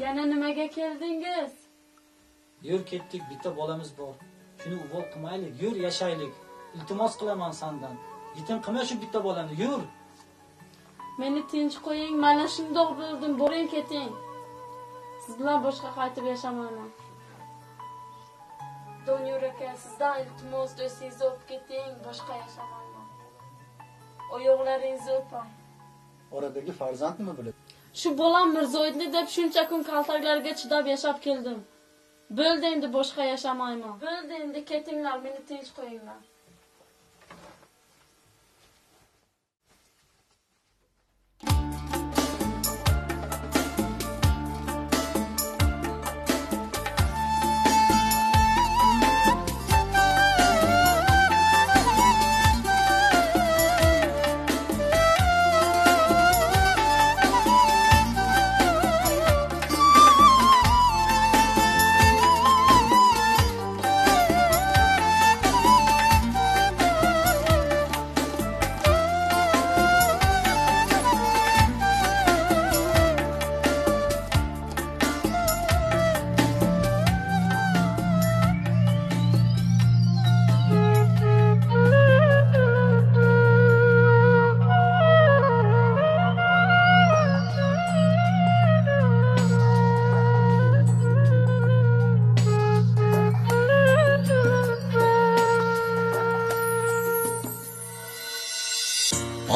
Yana nimaga keldingiz? Yur ketdik, bitta bolamiz bor. Shuni uvol qilmaylik, yur yashaylik. Iltimos qilaman sendan. Yetim qilma shu bitta bolani, yur. Meni tinch qo'ying, mana shundoq bo'ldim, boring keting. Siz bilan boshqa qaytib yashamayman. Doniyor aka, sizdan iltimos do'stingizni o'pib keting, boshqa yashamayman. Oyoqlaringizni o'pay. Oradagi farzand nima bo'ladi? Shu bolam Mirzoidli deb shuncha kun kaltaklarga chidab yashab keldim. Bo'ldi endi boshqa yashamayman. Bo'ldi endi ketinglar, meni tinch qo'yinglar.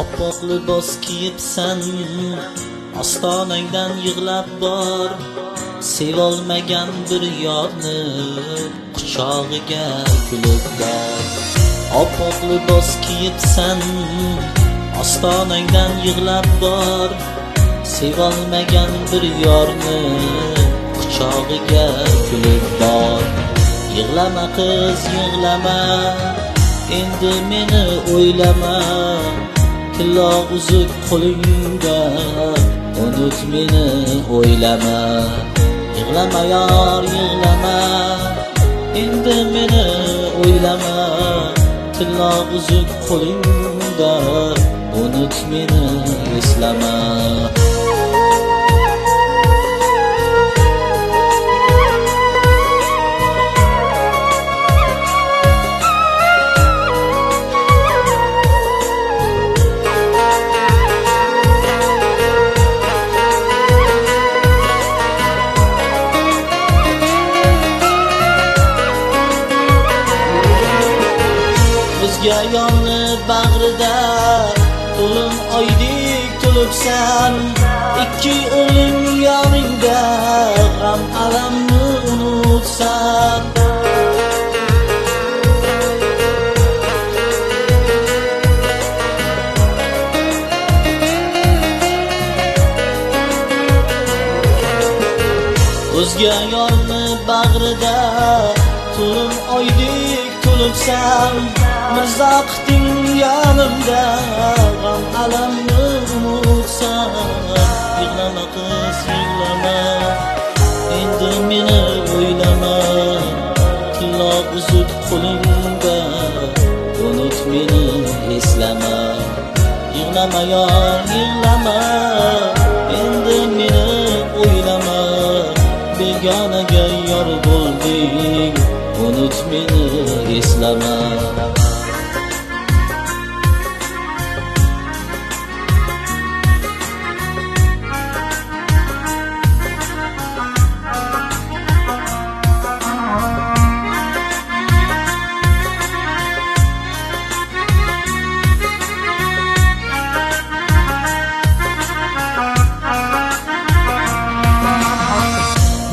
Oppoq libos kiyibsan, ostonangdan yig'lab bor. Sevolmagan bir yorni quchog'iga kulib bor. Oppoq libos kiyibsan, ostonangdan yig'lab bor. Sevolmagan bir yorni quchog'iga kulib bor. Yig'lama qiz, yig'lama, endi meni o'ylama. Tillo uzuk qo'lingda, unut meni o'ylama. Yig'lama yor, yig'lama, endi meni o'ylama. Tillo uzuk qo'lingda, unut meni eslama. Yonni bag'rida to'lin oydek to'libsan. Ikki o'lim yoningda g'am alamni unutsan. O'zga yonni bag'rida to'lin oydek to'libsan. Mirzoqding yonimda g'am alamni unutsan. Yig'lama qiz, yig'lama, endi meni o'ylama. Tillo uzuk qo'lingda, unut meni eslama. Yig'lama yor, yig'lama, endi meni o'ylama. Begonaga yor bo'lding, unut meni eslama.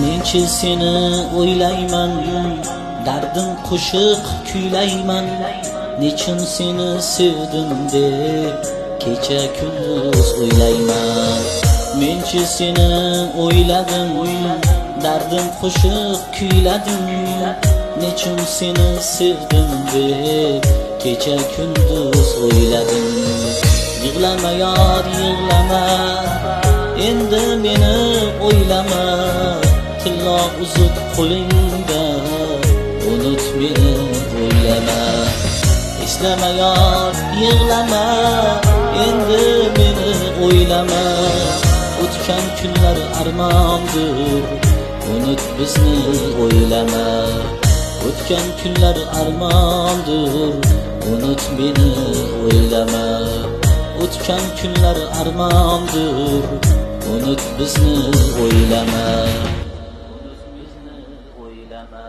Menchi seni o'ylayman, dardim qo'shiq kuylayman. Nechun seni sevdim deb kecha kunduz o'ylayman. Menchi seni o'yladim, dardim qo'shiq kuyladim. Nechun seni sevdim deb kecha kunduz o'yladim. Yig'lama yor, yig'lama, endi meni o'ylama. Tillo uzuk qo'lingda, unut meni o'ylama. Eslama yor, yig'lama, endi meni o'ylama. O'tgan kunlar armondir, unut bizni o'ylama. O'tgan kunlar armondir, unut beni o'ylama. O'tgan kunlar armondir, unut bizni o'ylama. Unut bizni o'ylama.